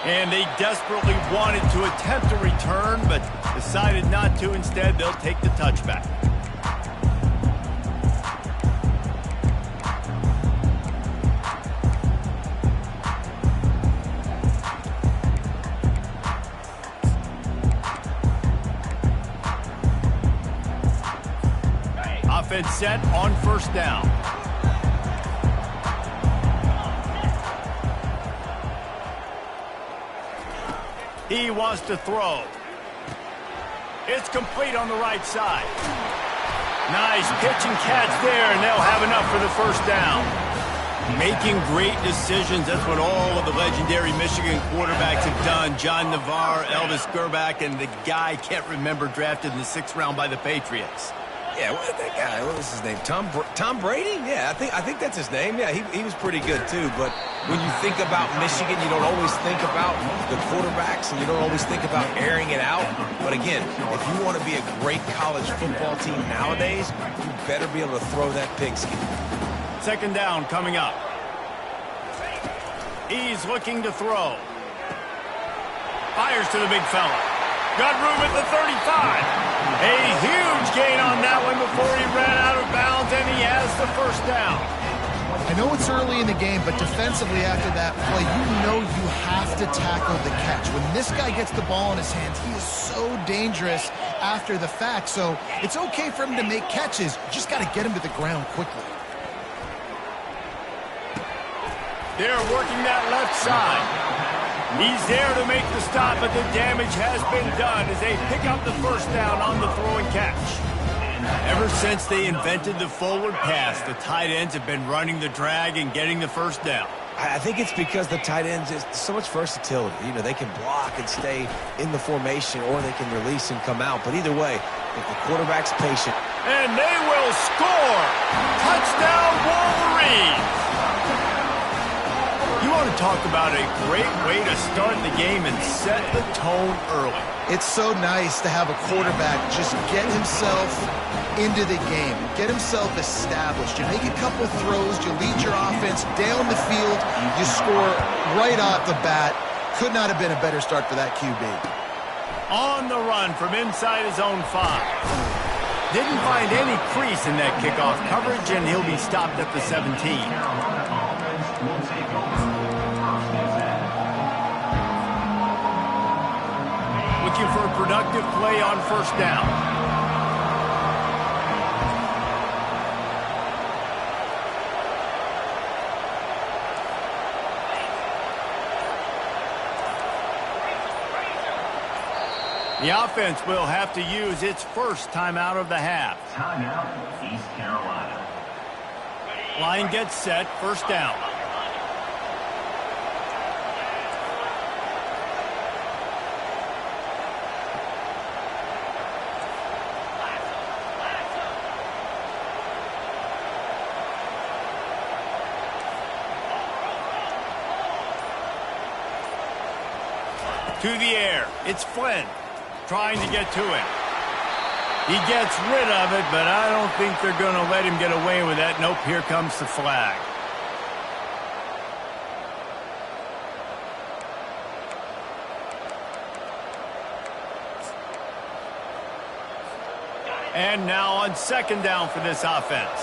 And they desperately wanted to attempt a return, but decided not to. Instead, they'll take the touchback. Offense set on first down. He wants to throw. It's complete on the right side. Nice pitch and catch there, and they'll have enough for the first down. Making great decisions, that's what all of the legendary Michigan quarterbacks have done. John Navarre, Elvis Gerbach, and the guy, can't remember, drafted in the 6th round by the Patriots. Yeah, that guy, what was his name? Tom Brady? Yeah, I think that's his name. Yeah, he was pretty good too. But when you think about Michigan, you don't always think about the quarterbacks, and you don't always think about airing it out. But again, if you want to be a great college football team nowadays, you better be able to throw that pigskin. Second down coming up. He's looking to throw. Fires to the big fella. Got room at the 35. A huge gain on that one before he ran out of bounds, and he has the first down. I know it's early in the game, but defensively after that play, you know you have to tackle the catch. When this guy gets the ball in his hands, he is so dangerous after the fact. So it's okay for him to make catches. You just got to get him to the ground quickly. They're working that left side. He's there to make the stop, but the damage has been done as they pick up the first down on the throw and catch. Ever since they invented the forward pass, the tight ends have been running the drag and getting the first down. I think it's because the tight ends is so much versatility. You know, they can block and stay in the formation, or they can release and come out. But either way, if the quarterback's patient. And they will score! Touchdown, Wolverines! You want to talk about a great way to start the game and set the tone early. It's so nice to have a quarterback just get himself into the game, get himself established. You make a couple throws, you lead your offense down the field, you score right off the bat. Could not have been a better start for that QB. On the run from inside his own 5. Didn't find any crease in that kickoff coverage, and he'll be stopped at the 17. Looking for a productive play on first down. The offense will have to use its first timeout of the half. Timeout, East Carolina. Line gets set, first down. To the air, it's Flynn trying to get to it. He gets rid of it, but I don't think they're going to let him get away with that. Nope, here comes the flag. And now on second down for this offense.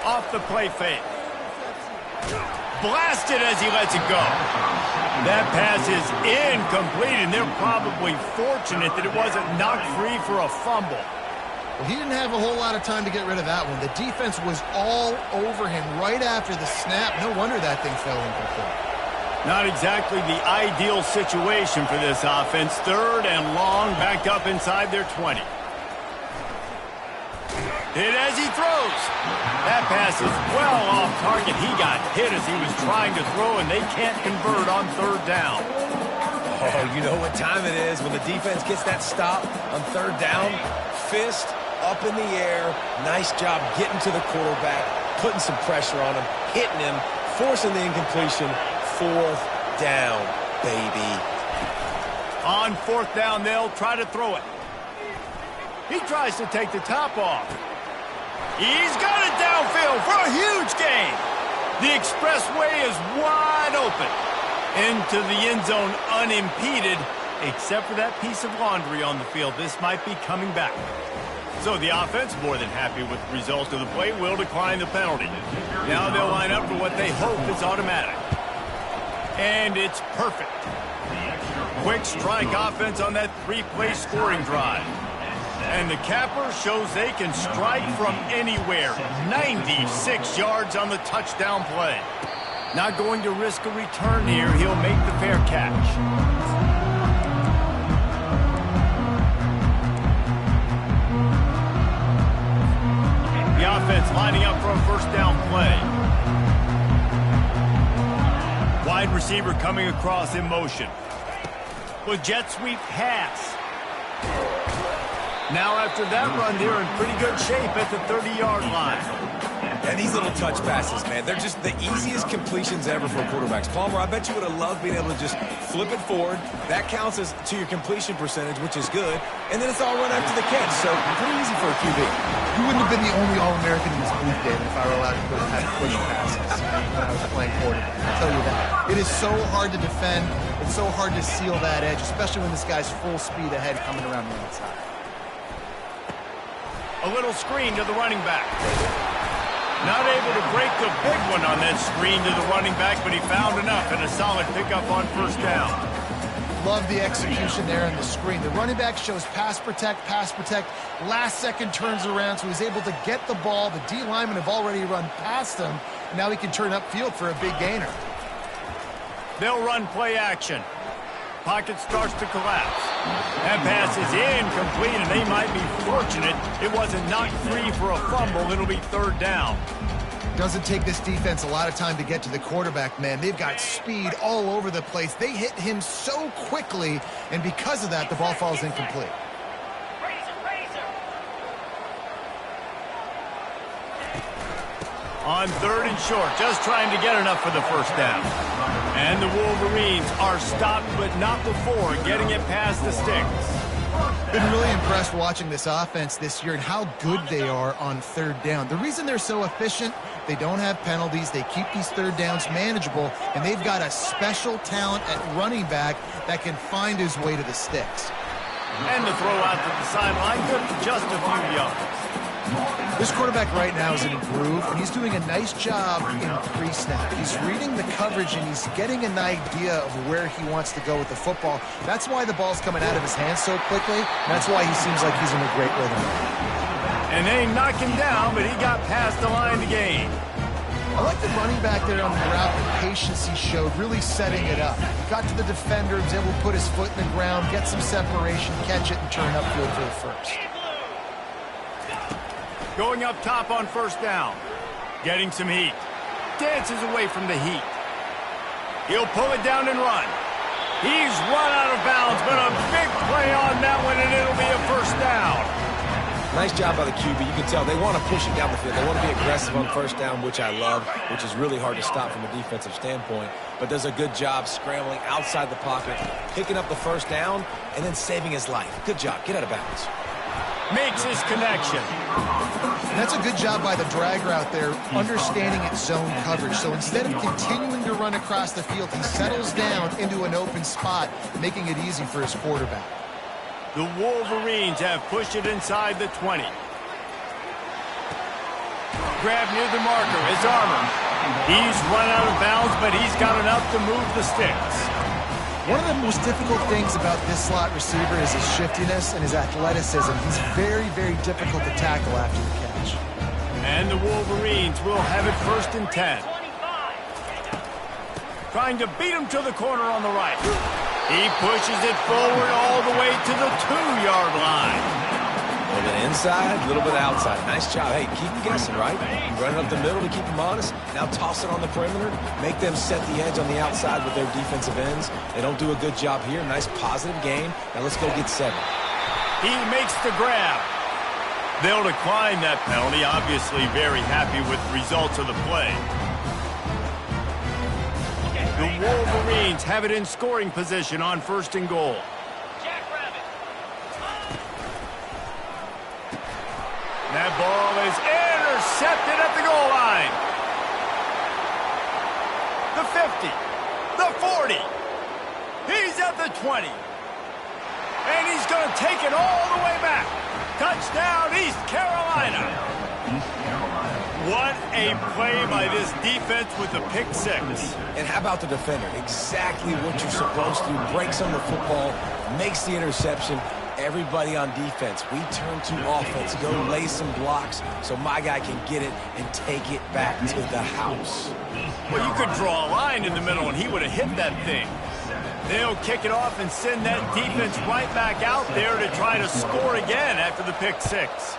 Off the play fake. Blasted as he lets it go. That pass is incomplete, and they're probably fortunate that it wasn't knocked free for a fumble. Well, he didn't have a whole lot of time to get rid of that one. The defense was all over him right after the snap. No wonder that thing fell incomplete. Not exactly the ideal situation for this offense. Third and long, backed up inside their 20. Hit as he throws. That pass is well off target. He got hit as he was trying to throw, and they can't convert on third down. Oh, you know what time it is when the defense gets that stop on third down. Fist up in the air. Nice job getting to the quarterback, putting some pressure on him, hitting him, forcing the incompletion. Fourth down, baby. On fourth down, they'll try to throw it. He tries to take the top off. He's got it downfield for a huge gain. The expressway is wide open. Into the end zone unimpeded, except for that piece of laundry on the field. This might be coming back. So the offense, more than happy with the result of the play, will decline the penalty. Now they'll line up for what they hope is automatic. And it's perfect. Quick strike offense on that 3-play scoring drive. And the capper shows they can strike from anywhere. 96 yards on the touchdown play. Not going to risk a return here. He'll make the fair catch. The offense lining up for a first down play. Wide receiver coming across in motion. With jet sweep pass. Now after that run, they're in pretty good shape at the 30-yard line. And these little touch passes, man, they're just the easiest completions ever for quarterbacks. Palmer, I bet you would have loved being able to just flip it forward. That counts as to your completion percentage, which is good. And then it's all run after the catch, so pretty easy for a QB. You wouldn't have been the only All-American in this booth, David, if I were allowed to go ahead and push passes when I was playing quarterback. I'll tell you that. It is so hard to defend. It's so hard to seal that edge, especially when this guy's full speed ahead coming around the outside. A little screen to the running back. Not able to break the big one on that screen to the running back, but he found enough and a solid pickup on first down. Love the execution there on the screen. The running back shows pass protect, last second turns around, so he's able to get the ball. The D linemen have already run past him, and now he can turn upfield for a big gainer. They'll run play action. Pocket starts to collapse. That pass is incomplete, and they might be fortunate it wasn't knocked free for a fumble. It'll be third down. Doesn't take this defense a lot of time to get to the quarterback, man. They've got speed all over the place. They hit him so quickly, and because of that, the ball falls incomplete. On third and short, just trying to get enough for the first down. And the Wolverines are stopped, but not before getting it past the sticks. Been really impressed watching this offense this year and how good they are on third down. The reason they're so efficient, they don't have penalties, they keep these third downs manageable, and they've got a special talent at running back that can find his way to the sticks. And the throw out to the sideline, good for just a few yards. This quarterback right now is in a groove, and he's doing a nice job in pre-snap. He's reading the coverage, and he's getting an idea of where he wants to go with the football. That's why the ball's coming out of his hands so quickly. That's why he seems like he's in a great rhythm. And they knocked him down, but he got past the line to gain. I like the running back there on the route, the patience he showed, really setting it up. He got to the defender, was able to put his foot in the ground, get some separation, catch it, and turn upfield for the first. Going up top on first down. Getting some heat. Dances away from the heat. He'll pull it down and run. He's run out of bounds, but a big play on that one, and it'll be a first down. Nice job by the QB. You can tell they want to push it down the field. They want to be aggressive on first down, which I love, which is really hard to stop from a defensive standpoint. But does a good job scrambling outside the pocket, picking up the first down, and then saving his life. Good job. Get out of bounds. Makes his connection. And that's a good job by the drag route there, understanding its zone coverage. So instead of continuing to run across the field, he settles down into an open spot, making it easy for his quarterback. The Wolverines have pushed it inside the 20. Grab near the marker, his armor. He's run out of bounds, but he's got enough to move the sticks. One of the most difficult things about this slot receiver is his shiftiness and his athleticism. He's very, very difficult to tackle after the catch. And the Wolverines will have it first and 10. Trying to beat him to the corner on the right. He pushes it forward all the way to the 2-yard line. A little bit inside, a little bit outside. Nice job. Hey, keep them guessing, right? You run it up the middle to keep them honest. Now toss it on the perimeter. Make them set the edge on the outside with their defensive ends. They don't do a good job here. Nice positive game. Now let's go get 7. He makes the grab. They'll decline that penalty. Obviously very happy with the results of the play. The Wolverines have it in scoring position on first and goal. That ball is intercepted at the goal line. 50, the 40. He's at the 20. And he's going to take it all the way back. Touchdown, East Carolina. East Carolina. What a play by this defense with the pick six. And how about the defender? Exactly what you're supposed to do. Breaks on the football, makes the interception. Everybody on defense, we turn to offense. Go lay some blocks so my guy can get it and take it back to the house. Well, you could draw a line in the middle, and he would have hit that thing. They'll kick it off and send that defense right back out there to try to score again after the pick six.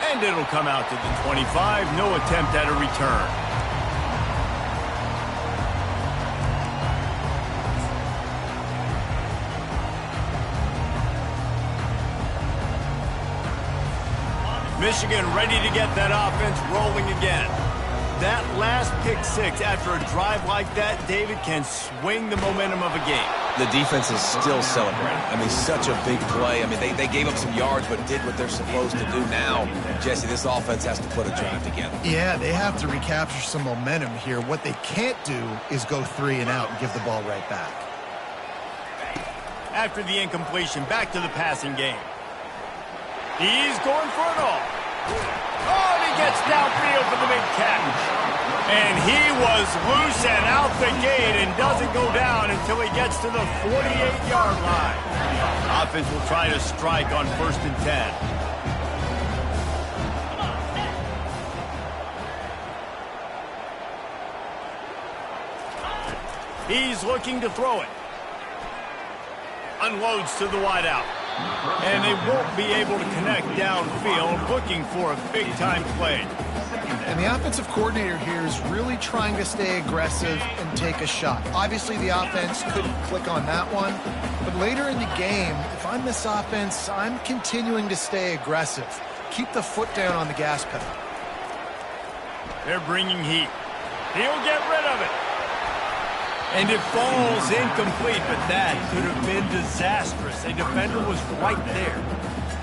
And it'll come out to the 25. No attempt at a return. Michigan ready to get that offense rolling again. That last pick six after a drive like that, David, can swing the momentum of a game. The defense is still celebrating. I mean, such a big play. I mean, they gave up some yards but did what they're supposed to do now. Jesse, this offense has to put a drive together. Yeah, they have to recapture some momentum here. What they can't do is go 3 and out and give the ball right back. After the incompletion, back to the passing game. He's going for it all. Oh, and he gets downfield for the big catch. And he was loose and out the gate and doesn't go down until he gets to the 48-yard line. Offense will try to strike on 1st and 10. He's looking to throw it. Unloads to the wideout. And they won't be able to connect downfield, looking for a big-time play. And the offensive coordinator here is really trying to stay aggressive and take a shot. Obviously, the offense couldn't click on that one. But later in the game, if I'm this offense, I'm continuing to stay aggressive. Keep the foot down on the gas pedal. They're bringing heat. He'll get rid of it. And it falls incomplete, but that could have been disastrous. A defender was right there.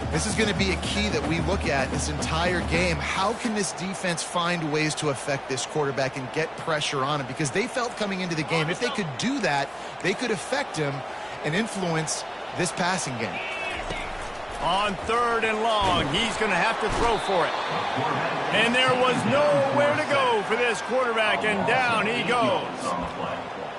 This is going to be a key that we look at this entire game. How can this defense find ways to affect this quarterback and get pressure on him? Because they felt coming into the game, if they could do that, they could affect him and influence this passing game. On 3rd and long, he's going to have to throw for it. And there was nowhere to go for this quarterback, and down he goes.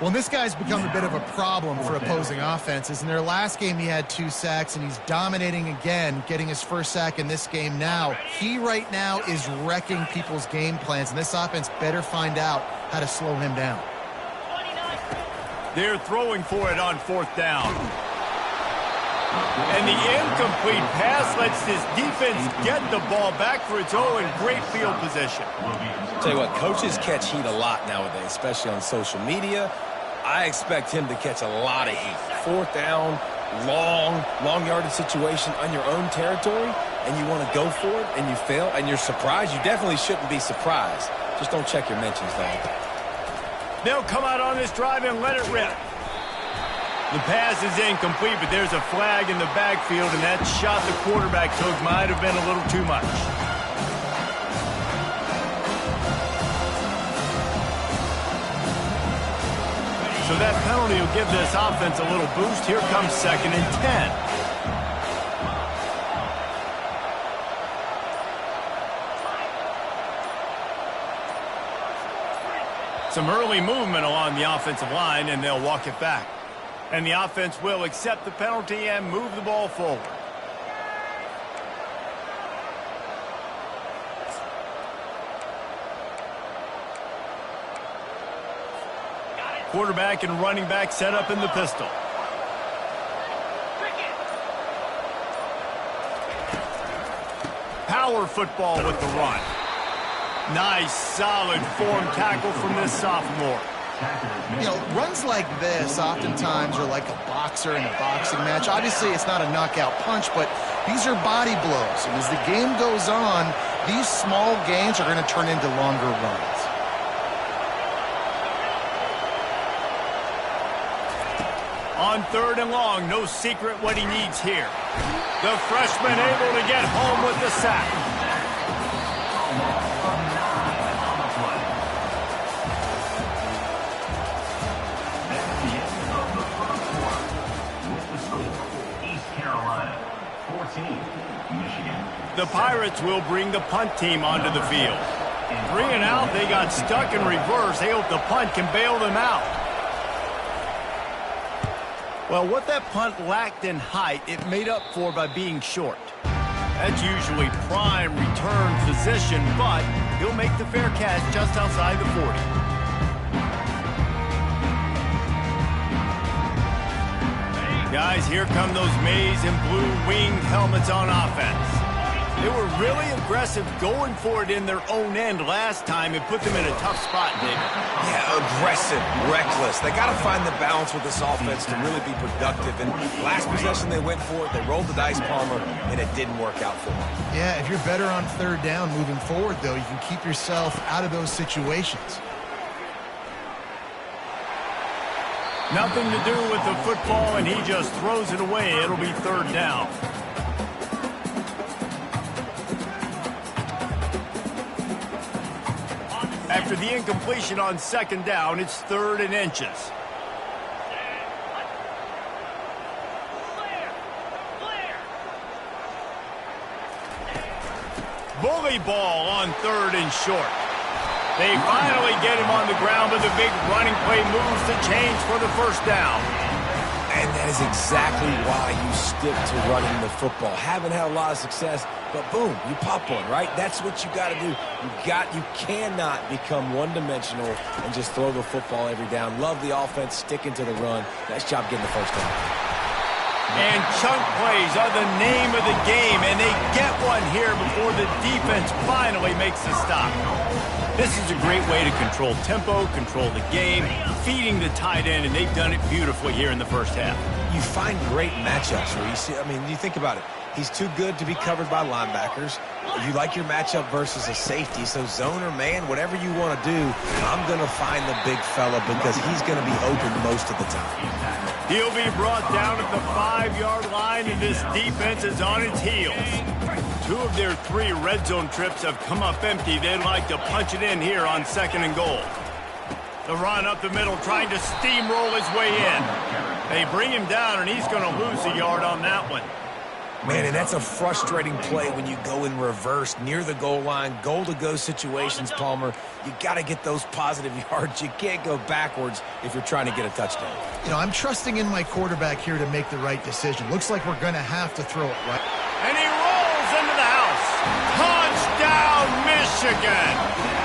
Well, this guy's become a bit of a problem for opposing offenses. In their last game, he had 2 sacks, and he's dominating again, getting his 1st sack in this game now. He right now is wrecking people's game plans, and this offense better find out how to slow him down. They're throwing for it on 4th down. And the incomplete pass lets this defense get the ball back for its own in great field position. Tell you what, coaches catch heat a lot nowadays, especially on social media. I expect him to catch a lot of heat. 4th down, long yardage situation on your own territory, and you want to go for it, and you fail, and you're surprised. You definitely shouldn't be surprised. Just don't check your mentions, though. They'll come out on this drive and let it rip. The pass is incomplete, but there's a flag in the backfield, and that shot the quarterback took might have been a little too much. So that penalty will give this offense a little boost. Here comes 2nd and 10. Some early movement along the offensive line, and they'll walk it back. And the offense will accept the penalty and move the ball forward. Quarterback and running back set up in the pistol. Power football with the run. Nice, solid form tackle from this sophomore. You know, runs like this oftentimes are like a boxer in a boxing match. Obviously, it's not a knockout punch, but these are body blows. And as the game goes on, these small gains are going to turn into longer runs. On 3rd and long, no secret what he needs here. The freshman able to get home with the sack. The Pirates will bring the punt team onto the field. 3 and out, they got stuck in reverse. They hope the punt can bail them out. Well, what that punt lacked in height, it made up for by being short. That's usually prime return position, but he'll make the fair catch just outside the 40. Guys, here come those maize and blue winged helmets on offense. They were really aggressive going for it in their own end last time and put them in a tough spot, David. Yeah, aggressive, reckless. They got to find the balance with this offense to really be productive. And last possession they went for it, they rolled the dice, Palmer, and it didn't work out for them. Yeah, if you're better on third down moving forward, though, you can keep yourself out of those situations. Nothing to do with the football, and he just throws it away. It'll be third down. After the incompletion on second down, it's 3rd and inches. Bully ball on 3rd and short. They finally get him on the ground, but the big running play moves the chains for the first down. And that is exactly why you stick to running the football. Haven't had a lot of success, but boom, you pop one, right? That's what you got to do. You cannot become one-dimensional and just throw the football every down. Love the offense, sticking to the run. Nice job getting the first down. And chunk plays are the name of the game, and they get one here before the defense finally makes the stop. This is a great way to control tempo, control the game, feeding the tight end, and they've done it beautifully here in the first half. You find great matchups where you see, you think about it. He's too good to be covered by linebackers. You like your matchup versus a safety, so zone or man, whatever you want to do, I'm going to find the big fella because he's going to be open most of the time. He'll be brought down at the 5-yard line, and this defense is on its heels. 2 of their 3 red zone trips have come up empty. They'd like to punch it in here on 2nd and goal. The run up the middle, trying to steamroll his way in. They bring him down, and he's going to lose a yard on that one. Man, and that's a frustrating play when you go in reverse near the goal line, goal-to-go situations, Palmer. You got to get those positive yards. You can't go backwards if you're trying to get a touchdown. I'm trusting in my quarterback here to make the right decision. Looks like we're going to have to throw it right. And he rolls into the house. Touchdown, Michigan!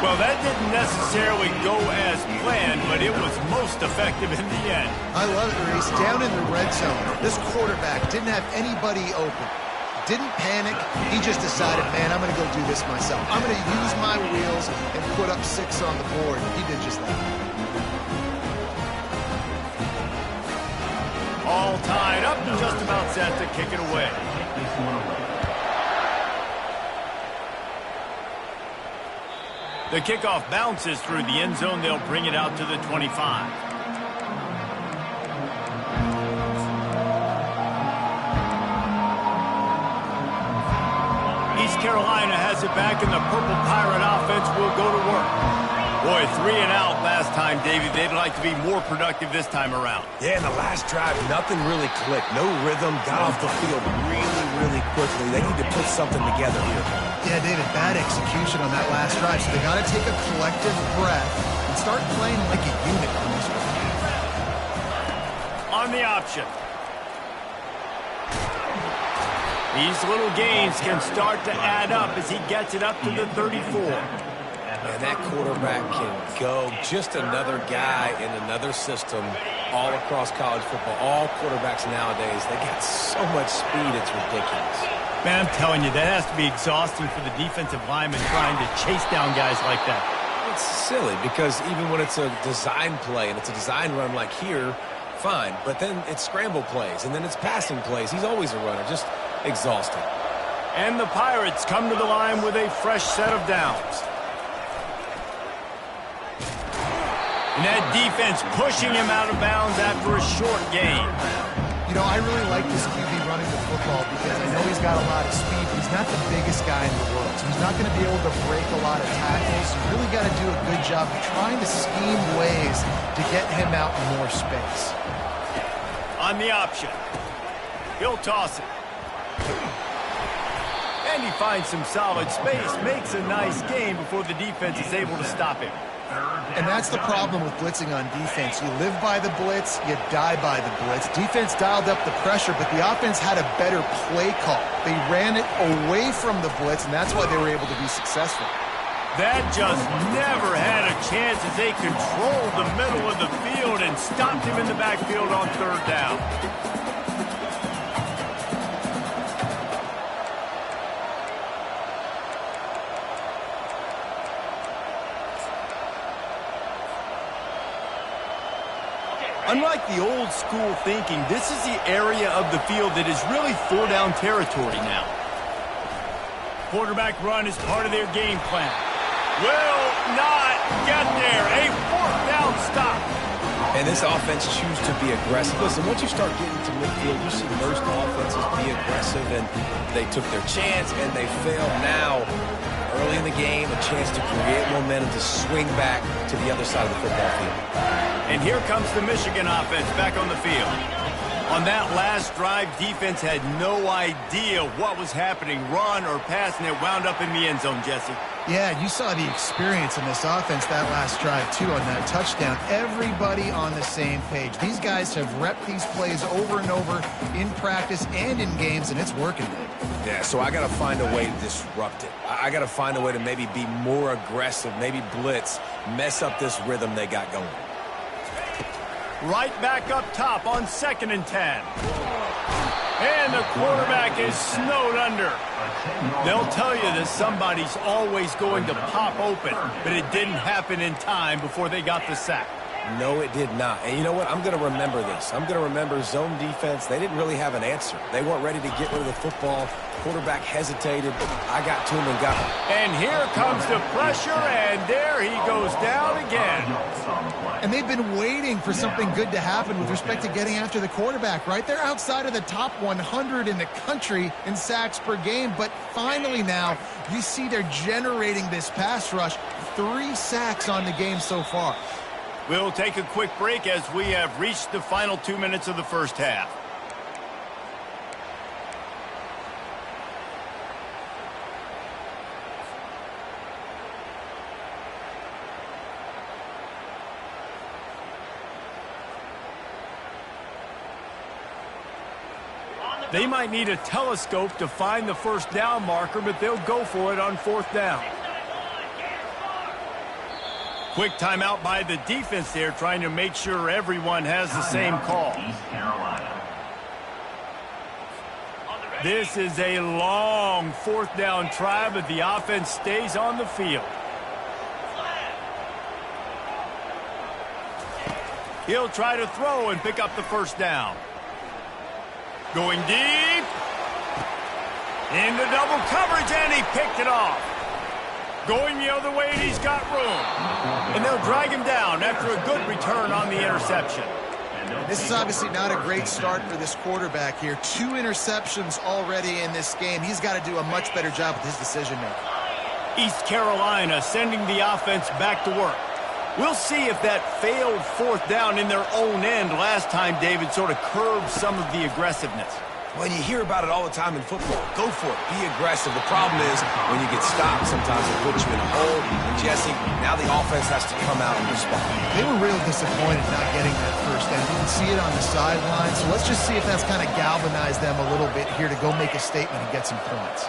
Well, that didn't necessarily go as planned, but it was most effective in the end. I love it, Reese. Down in the red zone, this quarterback didn't have anybody open. Didn't panic. He just decided, man, I'm going to go do this myself. I'm going to use my wheels and put up 6 on the board. He did just that. All tied up, just about set to kick it away. The kickoff bounces through the end zone. They'll bring it out to the 25. East Carolina has it back, and the Purple Pirate offense will go to work. Boy, 3 and out last time, Davey. They'd like to be more productive this time around. Yeah, in the last drive, nothing really clicked. No rhythm, got off the field really quickly. They need to put something together here. Yeah, David, bad execution on that last drive. So they got to take a collective breath and start playing like a unit on this one. On the option. These little gains can start to add up as he gets it up to the 34. And that quarterback can go. Just another guy in another system all across college football. All quarterbacks nowadays, they got so much speed, it's ridiculous. Man, I'm telling you, that has to be exhausting for the defensive lineman trying to chase down guys like that. It's silly because even when it's a design play and it's a design run like here, fine. But then it's scramble plays and then it's passing plays. He's always a runner, just exhausting. And the Pirates come to the line with a fresh set of downs. And that defense pushing him out of bounds after a short gain. I really like this QB running the football because I know he's got a lot of speed, but he's not the biggest guy in the world. So he's not going to be able to break a lot of tackles. You really got to do a good job of trying to scheme ways to get him out in more space. On the option. He'll toss it. And he finds some solid space, makes a nice gain before the defense is able to stop him. And that's the problem with blitzing on defense. You live by the blitz, you die by the blitz. Defense dialed up the pressure, but the offense had a better play call. They ran it away from the blitz, and that's why they were able to be successful. That just never had a chance as they controlled the middle of the field and stopped him in the backfield on third down. Unlike the old school thinking, this is the area of the field that is really four-down territory now. Quarterback run is part of their game plan. Will not get there. A fourth down stop. And this offense chooses to be aggressive. Listen, once you start getting to midfield, you see most offenses be aggressive, and they took their chance, and they failed now. Early in the game, a chance to create momentum to swing back to the other side of the football field. And here comes the Michigan offense back on the field. On that last drive, defense had no idea what was happening, run or pass, and it wound up in the end zone, Jesse. Yeah, you saw the experience in this offense that last drive, too, on that touchdown. Everybody on the same page. These guys have repped these plays over and over in practice and in games, and it's working. Yeah, so I got to find a way to disrupt it. I got to find a way to maybe be more aggressive, maybe blitz, mess up this rhythm they got going. Right back up top on 2nd and 10. And the quarterback is snowed under. They'll tell you that somebody's always going to pop open, but it didn't happen in time before they got the sack. No, it did not. And you know what? I'm going to remember this. I'm going to remember zone defense. They didn't really have an answer. They weren't ready to get rid of the football. Quarterback hesitated. I got to him and got him. And here comes the pressure, and there he goes down again. And they've been waiting for something good to happen with respect to getting after the quarterback, right? They're outside of the top 100 in the country in sacks per game, but finally now you see they're generating this pass rush. 3 sacks on the game so far. We'll take a quick break as we have reached the final 2 minutes of the first half. They might need a telescope to find the first down marker, but they'll go for it on 4th down. Quick timeout by the defense there, trying to make sure everyone has the same call. This is a long 4th down try, but the offense stays on the field. He'll try to throw and pick up the first down. Going deep. Into double coverage, and he picked it off. Going the other way, and he's got room. And they'll drag him down after a good return on the interception. This is obviously not a great start for this quarterback here. 2 interceptions already in this game. He's got to do a much better job with his decision-making. East Carolina sending the offense back to work. We'll see if that failed 4th down in their own end last time, David, sort of curbed some of the aggressiveness. Well, you hear about it all the time in football. Go for it. Be aggressive. The problem is when you get stopped, sometimes it puts you in a hole. And Jesse, now the offense has to come out and respond. They were real disappointed not getting that first down. You can see it on the sideline. So let's just see if that's kind of galvanized them a little bit here to go make a statement and get some points.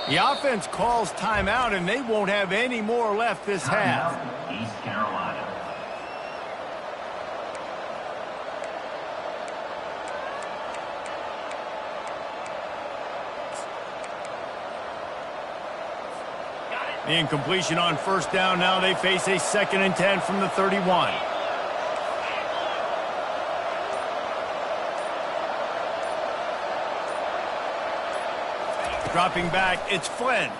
The offense calls timeout, and they won't have any more left this half. East Carolina. The incompletion on 1st down. Now they face a 2nd and 10 from the 31. Dropping back, it's Flynn.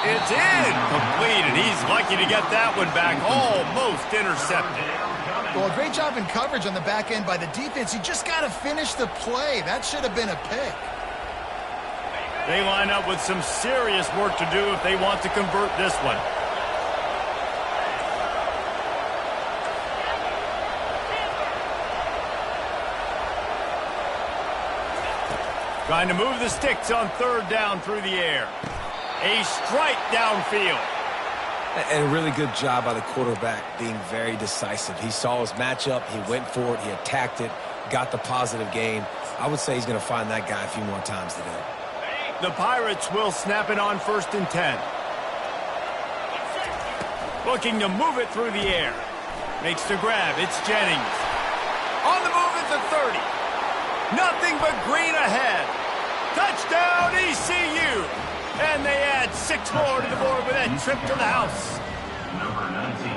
It's incomplete, and he's lucky to get that one back. Almost intercepted. Well, great job in coverage on the back end by the defense. You just got to finish the play. That should have been a pick. They line up with some serious work to do if they want to convert this one. Trying to move the sticks on third down through the air. A strike downfield. And a really good job by the quarterback being very decisive. He saw his matchup, he went for it, he attacked it, got the positive gain. I would say he's going to find that guy a few more times today. The Pirates will snap it on 1st and 10. Looking to move it through the air. Makes the grab. It's Jennings. On the move at the 30. Nothing but green ahead. Touchdown ECU. And they add 6 more to the board with that trip to the house. Number 19.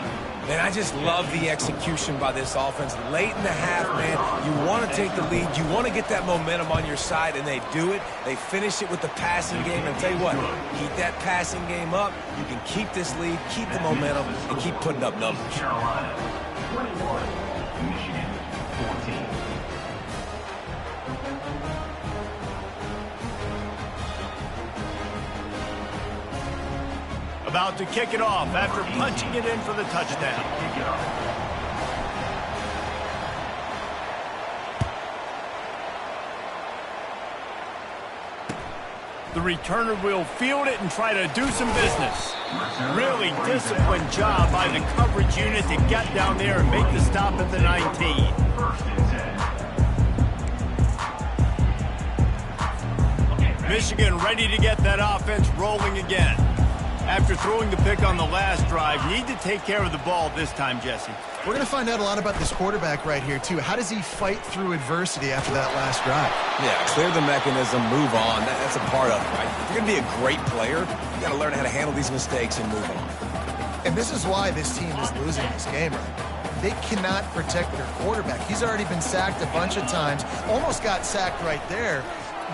Man, I just love the execution by this offense. Late in the half, man, you want to take the lead. You want to get that momentum on your side, and they do it. They finish it with the passing game. And I'll tell you what, keep that passing game up. You can keep this lead, keep the momentum, and keep putting up numbers. Carolina 21. Michigan 14. About to kick it off after punching it in for the touchdown. The returner will field it and try to do some business. Really disciplined job by the coverage unit to get down there and make the stop at the 19. Michigan ready to get that offense rolling again. After throwing the pick on the last drive, need to take care of the ball this time, Jesse. We're going to find out a lot about this quarterback right here, too. How does he fight through adversity after that last drive? Yeah, clear the mechanism, move on. That's a part of it, right? If you're going to be a great player, you got to learn how to handle these mistakes and move on. And this is why this team is losing this game right now. They cannot protect their quarterback. He's already been sacked a bunch of times, almost got sacked right there.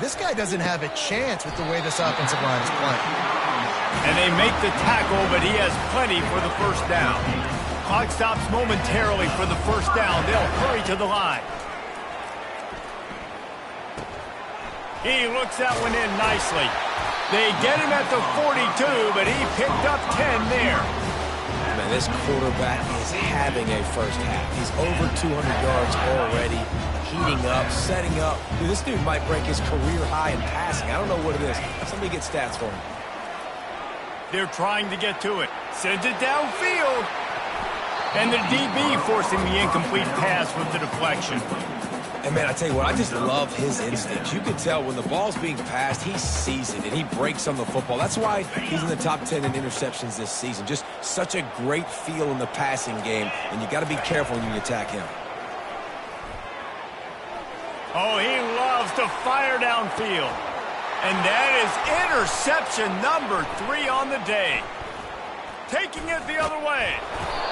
This guy doesn't have a chance with the way this offensive line is playing. And they make the tackle, but he has plenty for the first down. Clock stops momentarily for the first down. They'll hurry to the line. He looks that one in nicely. They get him at the 42, but he picked up 10 there. Man, this quarterback is having a first half. He's over 200 yards already, heating up, setting up. Dude, this dude might break his career high in passing. I don't know what it is. Somebody get stats for him. They're trying to get to it. Sends it downfield. And the DB forcing the incomplete pass with the deflection. And, man, I tell you what, I just love his instincts. You can tell when the ball's being passed, he sees it, and he breaks on the football. That's why he's in the top 10 in interceptions this season. Just such a great feel in the passing game, and you got to be careful when you attack him. Oh, he loves to fire downfield. And that is interception number 3 on the day. Taking it the other way.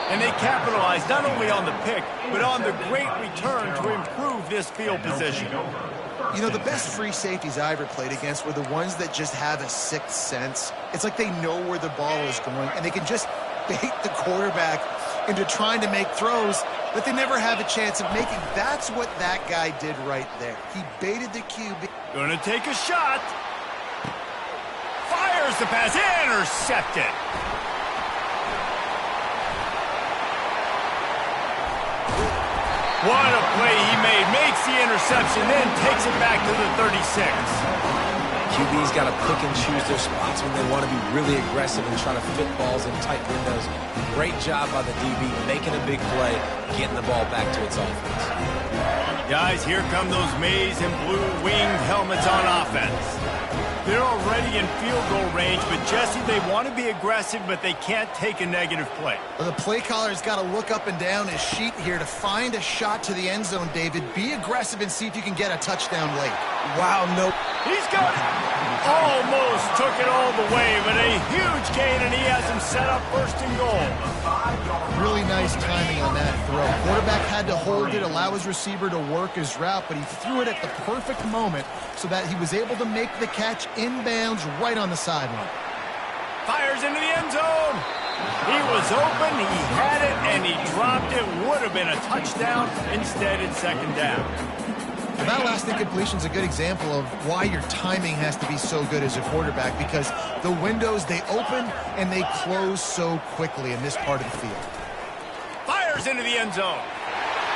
And they capitalize not only on the pick, but on the great return to improve this field position. You know, the best free safeties I ever played against were the ones that just have a sixth sense. It's like they know where the ball is going, and they can just bait the quarterback into trying to make throws that they never have a chance of making. That's what that guy did right there. He baited the QB. Gonna take a shot. Fires the pass. Intercepted. What a play he made. Makes the interception, then takes it back to the 36. QB's got to pick and choose their spots when they want to be really aggressive and try to fit balls in tight windows. Great job by the DB, making a big play, getting the ball back to its offense. Guys, here come those maize and blue winged helmets on offense. They're already in field goal range, but Jesse, they want to be aggressive, but they can't take a negative play. Well, the play caller's got to look up and down his sheet here to find a shot to the end zone, David. Be aggressive and see if you can get a touchdown late. Wow, no. He's got it. Almost took it all the way, but a huge gain, and he has him set up first and goal. Really nice timing on that throw. Quarterback had to hold it, allow his receiver to work his route, but he threw it at the perfect moment so that he was able to make the catch inbounds right on the sideline. Fires into the end zone. He was open, he had it, and he dropped it. Would have been a touchdown. Instead, it's second down. And that last incompletion is a good example of why your timing has to be so good as a quarterback, because the windows, they open and they close so quickly in this part of the field. Fires into the end zone.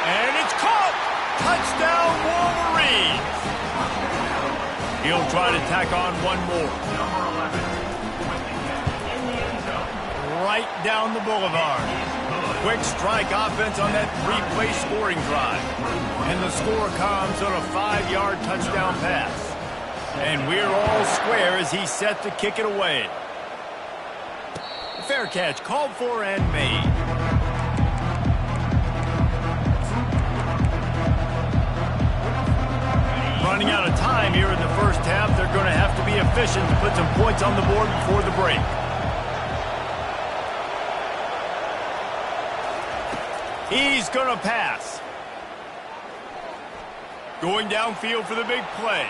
And it's caught. Touchdown, Wolverines. He'll try to tack on one more. Right down the boulevard. Quick strike offense on that three-play scoring drive. And the score comes on a 5-yard touchdown pass. And we're all square as he's set to kick it away. Fair catch called for and made. Running out of time here in the first half. They're going to have to be efficient to put some points on the board before the break. He's going to pass. Going downfield for the big play.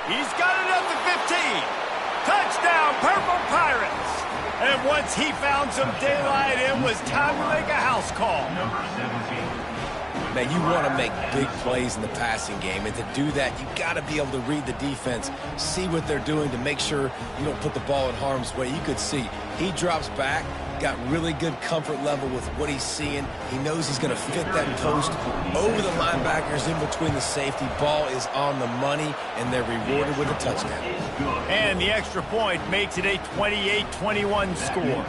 He's got it up to 15. Touchdown, Purple Pirates. And once he found some daylight, it was time to make a house call. Man, you want to make big plays in the passing game, and to do that, you got to be able to read the defense, see what they're doing to make sure you don't put the ball in harm's way. You could see he drops back, got really good comfort level with what he's seeing. He knows he's going to fit that post over the linebackers in between the safety. Ball is on the money, and they're rewarded with a touchdown. And the extra point makes it a 28-21 score.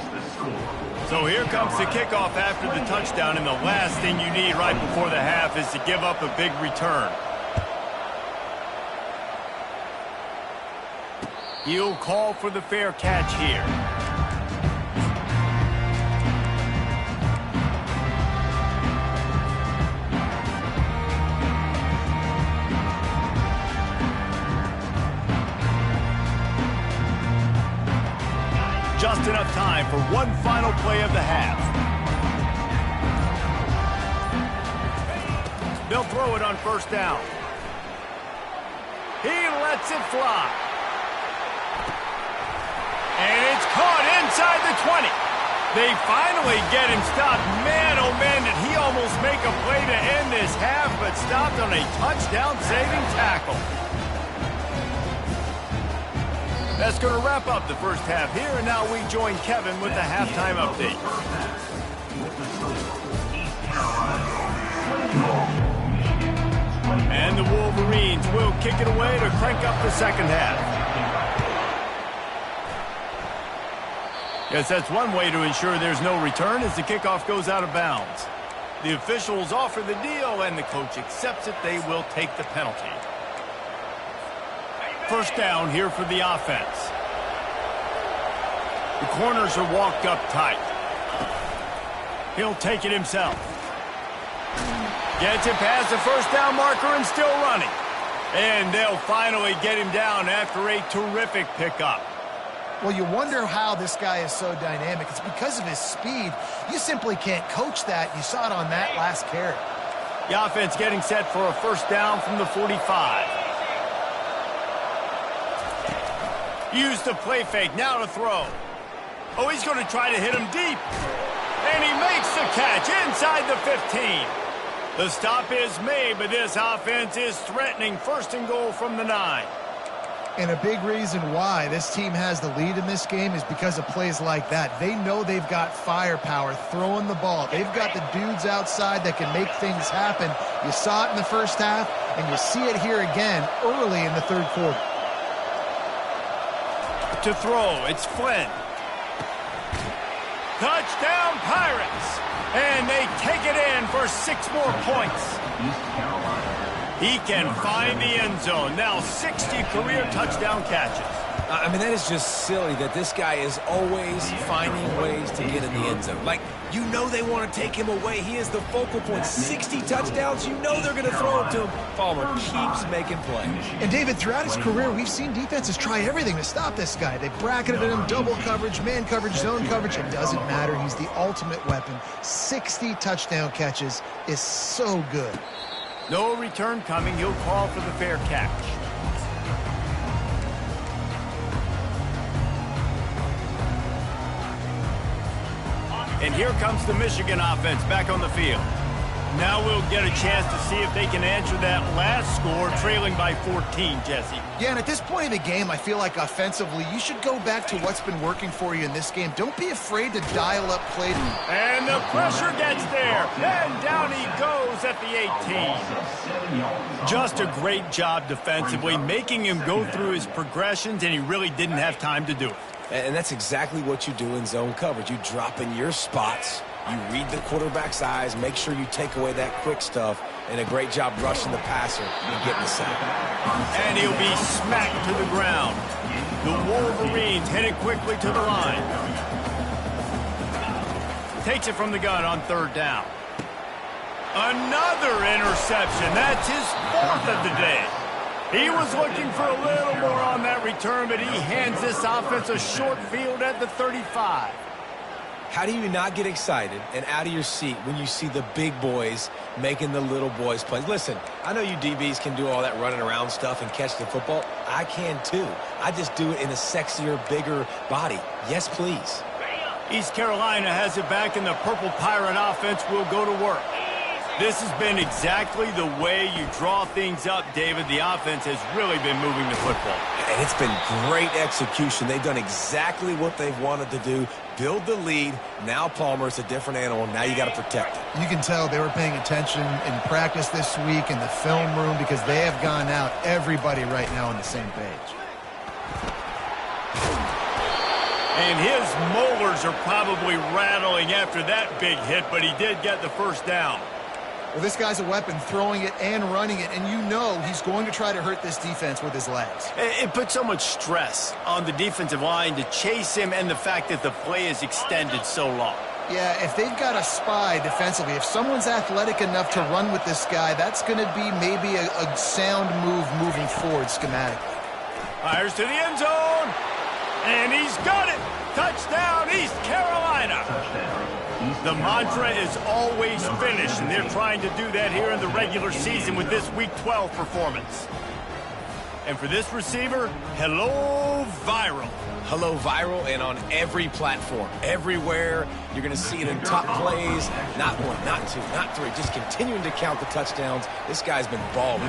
So here comes the kickoff after the touchdown, and the last thing you need right before the half is to give up a big return. He'll call for the fair catch here. Just enough time for one final play of the half. They'll throw it on first down. He lets it fly. And it's caught inside the 20. They finally get him stopped. Man, oh man, did he almost make a play to end this half, but stopped on a touchdown-saving tackle. That's going to wrap up the first half here, and now we join Kevin with the halftime update. And the Wolverines will kick it away to crank up the second half. Yes, that's one way to ensure there's no return as the kickoff goes out of bounds. The officials offer the deal, and the coach accepts it. They will take the penalty. First down here for the offense. The corners are walked up tight. He'll take it himself. Gets it past the first down marker and still running. And they'll finally get him down after a terrific pickup. Well, you wonder how this guy is so dynamic. It's because of his speed. You simply can't coach that. You saw it on that last carry. The offense getting set for a first down from the 45. Use the play fake, now to throw. Oh, he's going to try to hit him deep. And he makes the catch inside the 15. The stop is made, but this offense is threatening first and goal from the 9. And a big reason why this team has the lead in this game is because of plays like that. They know they've got firepower throwing the ball. They've got the dudes outside that can make things happen. You saw it in the first half, and you see it here again early in the third quarter. To throw, it's Flynn. Touchdown Pirates! And they take it in for 6 more points. He can find the end zone. Now 60 career touchdown catches. I mean, that is just silly that this guy is always finding ways to get in the end zone. Like, you know they want to take him away. He is the focal point. 60 touchdowns, you know they're going to throw it to him. Palmer keeps making plays. And, David, throughout his career, we've seen defenses try everything to stop this guy. They bracketed him, double coverage, man coverage, zone coverage. It doesn't matter. He's the ultimate weapon. 60 touchdown catches is so good. No return coming. He'll call for the fair catch. And here comes the Michigan offense back on the field. Now we'll get a chance to see if they can answer that last score, trailing by 14, Jesse. Yeah, and at this point of the game, I feel like offensively, you should go back to what's been working for you in this game. Don't be afraid to dial up play. And the pressure gets there. And down he goes at the 18. Just a great job defensively, making him go through his progressions, and he really didn't have time to do it. And that's exactly what you do in zone coverage. You drop in your spots. You read the quarterback's eyes, make sure you take away that quick stuff, and a great job rushing the passer and getting the sack. And he'll be smacked to the ground. The Wolverines headed quickly to the line. Takes it from the gun on 3rd down. Another interception. That's his 4th of the day. He was looking for a little more on that return, but he hands this offense a short field at the 35. How do you not get excited and out of your seat when you see the big boys making the little boys play? Listen, I know you DBs can do all that running around stuff and catch the football. I can too. I just do it in a sexier, bigger body. Yes, please. East Carolina has it back, and the Purple Pirate offense will go to work. This has been exactly the way you draw things up, David. The offense has really been moving the football. And it's been great execution. They've done exactly what they've wanted to do. Build the lead. Now Palmer's a different animal. Now you got to protect it. You can tell they were paying attention in practice this week in the film room because they have gone out, everybody right now on the same page. And his molars are probably rattling after that big hit, but he did get the 1st down. Well, this guy's a weapon, throwing it and running it, and you know he's going to try to hurt this defense with his legs. It puts so much stress on the defensive line to chase him, and the fact that the play is extended so long. Yeah, if they've got a spy defensively, if someone's athletic enough to run with this guy, that's going to be maybe a sound move moving forward schematically. Fires to the end zone, and he's got it. Touchdown, East Carolina. The mantra is always finish, and they're trying to do that here in the regular season with this Week 12 performance. And for this receiver, hello, viral. Hello, viral, and on every platform, everywhere. You're going to see it in top plays. Not 1, not 2, not 3. Just continuing to count the touchdowns. This guy's been balling.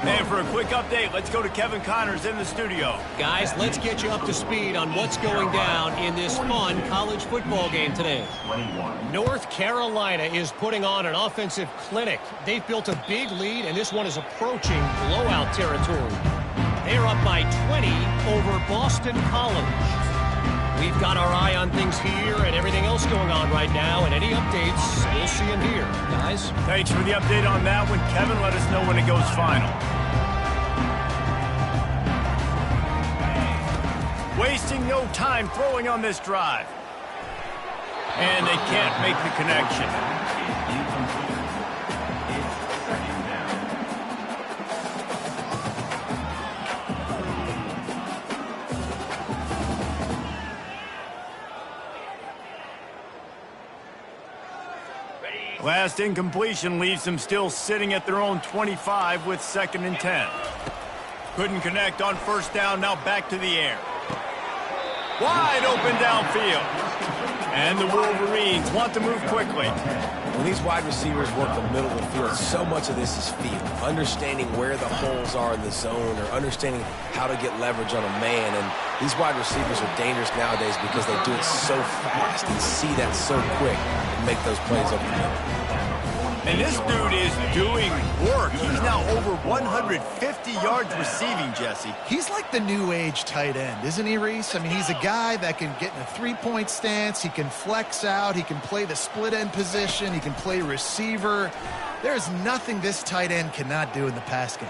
And for a quick update, let's go to Kevin Connors in the studio. Guys, let's get you up to speed on what's going down in this fun college football game today. North Carolina is putting on an offensive clinic. They've built a big lead, and this one is approaching blowout territory. They're up by 20 over Boston College. We've got our eye on things here and everything else going on right now, and any updates, we'll see them here. Guys? Thanks for the update on that one, Kevin. Let us know when it goes final. Wasting no time throwing on this drive. And they can't make the connection. Last incompletion leaves them still sitting at their own 25 with 2nd and 10. Couldn't connect on 1st down, now back to the air. Wide open downfield. And the Wolverines want to move quickly. When these wide receivers work the middle of the field, so much of this is feel. Understanding where the holes are in the zone or understanding how to get leverage on a man. And these wide receivers are dangerous nowadays because they do it so fast and see that so quick and make those plays over the middle. And this dude is doing work. He's now over 150 yards receiving, Jesse. He's like the new age tight end, isn't he, Reese? I mean, he's a guy that can get in a three-point stance. He can flex out. He can play the split end position. He can play receiver. There's nothing this tight end cannot do in the pass game.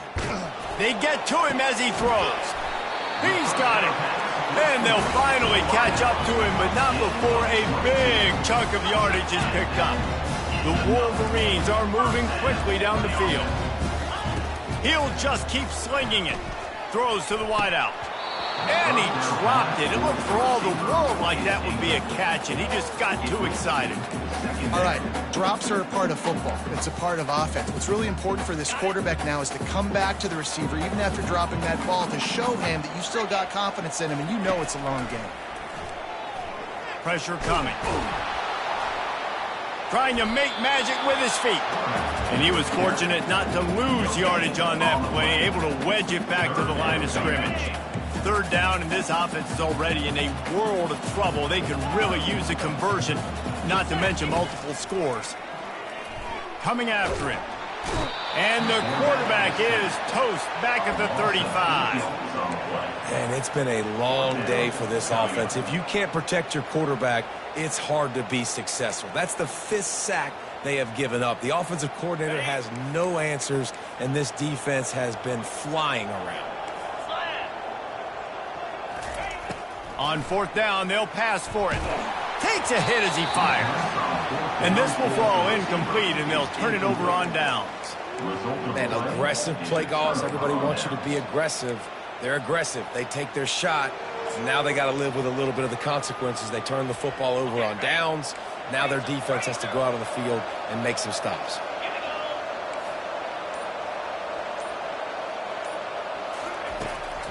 They get to him as he throws. He's got it. And they'll finally catch up to him, but not before a big chunk of yardage is picked up. The Wolverines are moving quickly down the field. He'll just keep slinging it. Throws to the wideout. And he dropped it. It looked for all the world like that would be a catch, and he just got too excited. All right, drops are a part of football. It's a part of offense. What's really important for this quarterback now is to come back to the receiver, even after dropping that ball, to show him that you still got confidence in him, and you know it's a long game. Pressure coming. trying to make magic with his feet. And he was fortunate not to lose yardage on that play, able to wedge it back to the line of scrimmage. Third down, and this offense is already in a world of trouble. They could really use a conversion, not to mention multiple scores. Coming after him. And the quarterback is toast back at the 35. And it's been a long day for this offense. If you can't protect your quarterback, it's hard to be successful. That's the 5th sack they have given up. The offensive coordinator has no answers, and this defense has been flying around. On 4th down, they'll pass for it. Takes a hit as he fires. And this will fall incomplete, and they'll turn it over on downs. Man, aggressive play calls. Everybody wants you to be aggressive. They're aggressive. They take their shot. So now they got to live with a little bit of the consequences. They turn the football over on downs. Now their defense has to go out on the field and make some stops.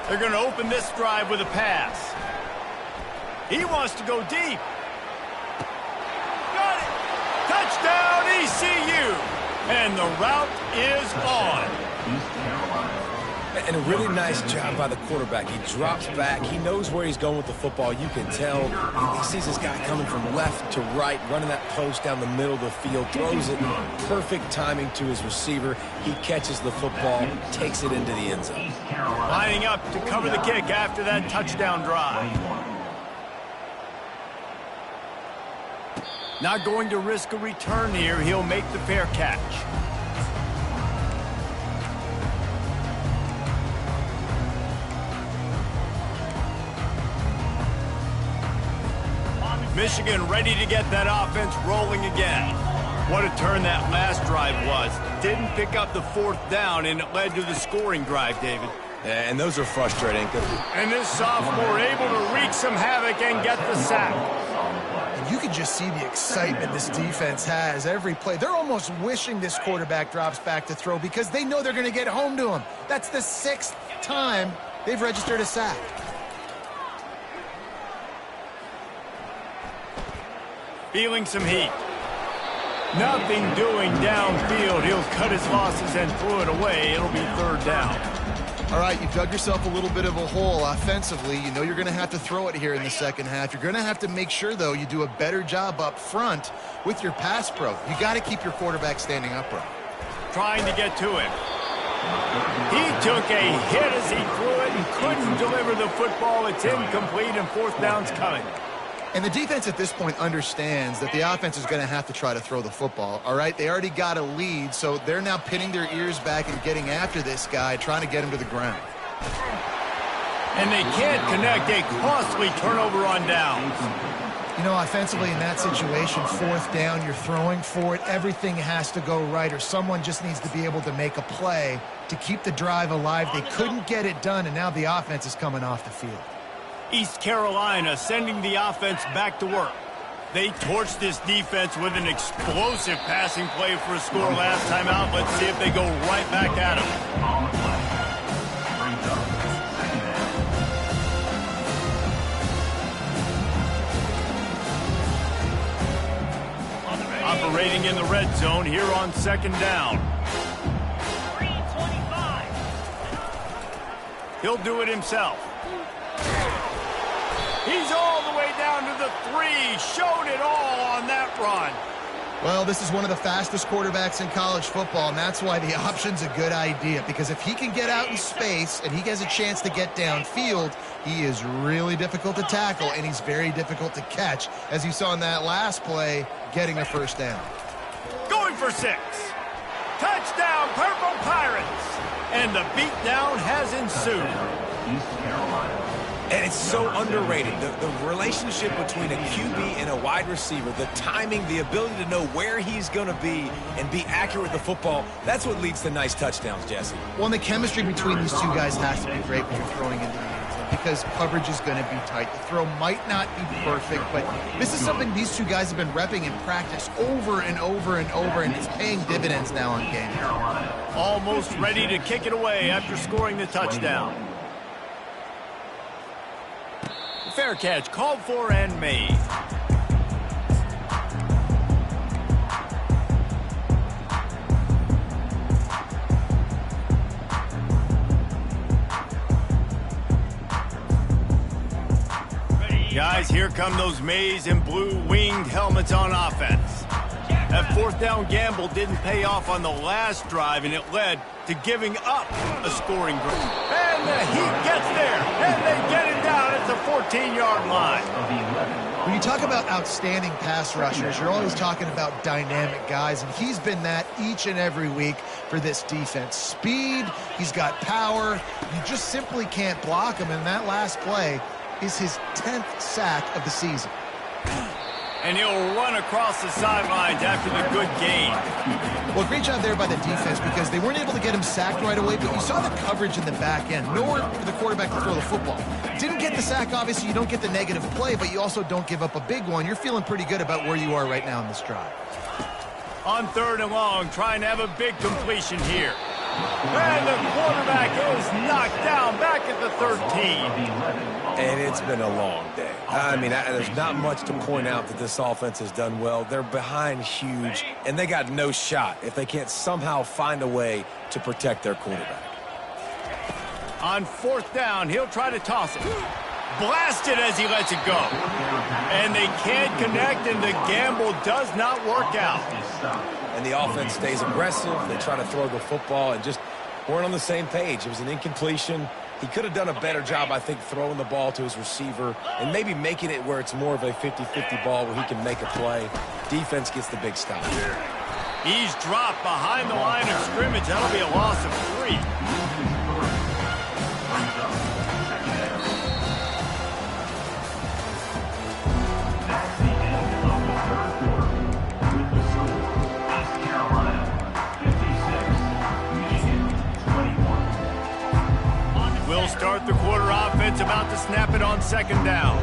They're going to open this drive with a pass. He wants to go deep. Got it. Touchdown, ECU. And the route is on. And a really nice job by the quarterback. He drops back. He knows where he's going with the football. You can tell. He sees this guy coming from left to right, running that post down the middle of the field, throws it. Perfect timing to his receiver. He catches the football, takes it into the end zone. Lining up to cover the kick after that touchdown drive. Not going to risk a return here. He'll make the fair catch. Michigan ready to get that offense rolling again. What a turn that last drive was. Didn't pick up the 4th down, and it led to the scoring drive, David. And those are frustrating. And this sophomore able to wreak some havoc and get the sack. You can just see the excitement this defense has every play. They're almost wishing this quarterback drops back to throw because they know they're going to get home to him. That's the 6th time they've registered a sack. Feeling some heat. Nothing doing downfield. He'll cut his losses and throw it away. It'll be 3rd down. All right, you've dug yourself a little bit of a hole offensively. You know you're going to have to throw it here in the second half. You're going to have to make sure, though, you do a better job up front with your pass pro. You got to keep your quarterback standing upright. Trying to get to him. He took a hit as he threw it and couldn't deliver the football. It's incomplete, and 4th down's coming. And the defense at this point understands that the offense is going to have to try to throw the football, all right? They already got a lead, so they're now pinning their ears back and getting after this guy, trying to get him to the ground. And they can't connect a costly turnover on downs. You know, offensively in that situation, 4th down, you're throwing for it. Everything has to go right, or someone just needs to be able to make a play to keep the drive alive. They couldn't get it done, and now the offense is coming off the field. East Carolina sending the offense back to work. They torched this defense with an explosive passing play for a score last time out. Let's see if they go right back at him. Operating in the red zone here on 2nd down. He'll do it himself. He's all the way down to the 3. Showed it all on that run. Well, this is one of the fastest quarterbacks in college football, and that's why the option's a good idea, because if he can get out in space and he has a chance to get downfield, he is really difficult to tackle, and he's very difficult to catch, as you saw in that last play, getting a 1st down. Going for 6. Touchdown, Purple Pirates. And the beatdown has ensued. East Carolina. And it's so underrated. The relationship between a QB and a wide receiver, the timing, the ability to know where he's going to be and be accurate with the football, that's what leads to nice touchdowns, Jesse. Well, and the chemistry between these two guys has to be great when you're throwing into the end zone because coverage is going to be tight. The throw might not be perfect, but this is something these two guys have been repping in practice over and over and over, and it's paying dividends now on game. Almost ready to kick it away after scoring the touchdown. Fair catch called for and made. Guys, here come those maize and blue winged helmets on offense. That fourth down gamble didn't pay off on the last drive, and it led to giving up a scoring drive. And the Heat gets there, and they get it down at the 14-yard line. When you talk about outstanding pass rushers, you're always talking about dynamic guys, and he's been that each and every week for this defense. Speed, he's got power. You just simply can't block him, and that last play is his 10th sack of the season. And he'll run across the sidelines after the good gain. Well, great job there by the defense because they weren't able to get him sacked right away, but you saw the coverage in the back end. Nowhere for the quarterback to throw the football. Didn't get the sack, obviously. You don't get the negative play, but you also don't give up a big one. You're feeling pretty good about where you are right now in this drive. On 3rd and long, trying to have a big completion here. And the quarterback is knocked down back at the 13. And it's been a long day. I mean, there's not much to point out that this offense has done well. They're behind huge, and they got no shot if they can't somehow find a way to protect their quarterback. On 4th down, he'll try to toss it. Blasted as he lets it go. And they can't connect, and the gamble does not work out. And the offense stays aggressive. They try to throw the football and just weren't on the same page. It was an incompletion. He could have done a better job, I think, throwing the ball to his receiver and maybe making it where it's more of a 50-50 ball where he can make a play. Defense gets the big stop. He's dropped behind the line of scrimmage. That'll be a loss of 3. We'll start the quarter offense, about to snap it on 2nd down.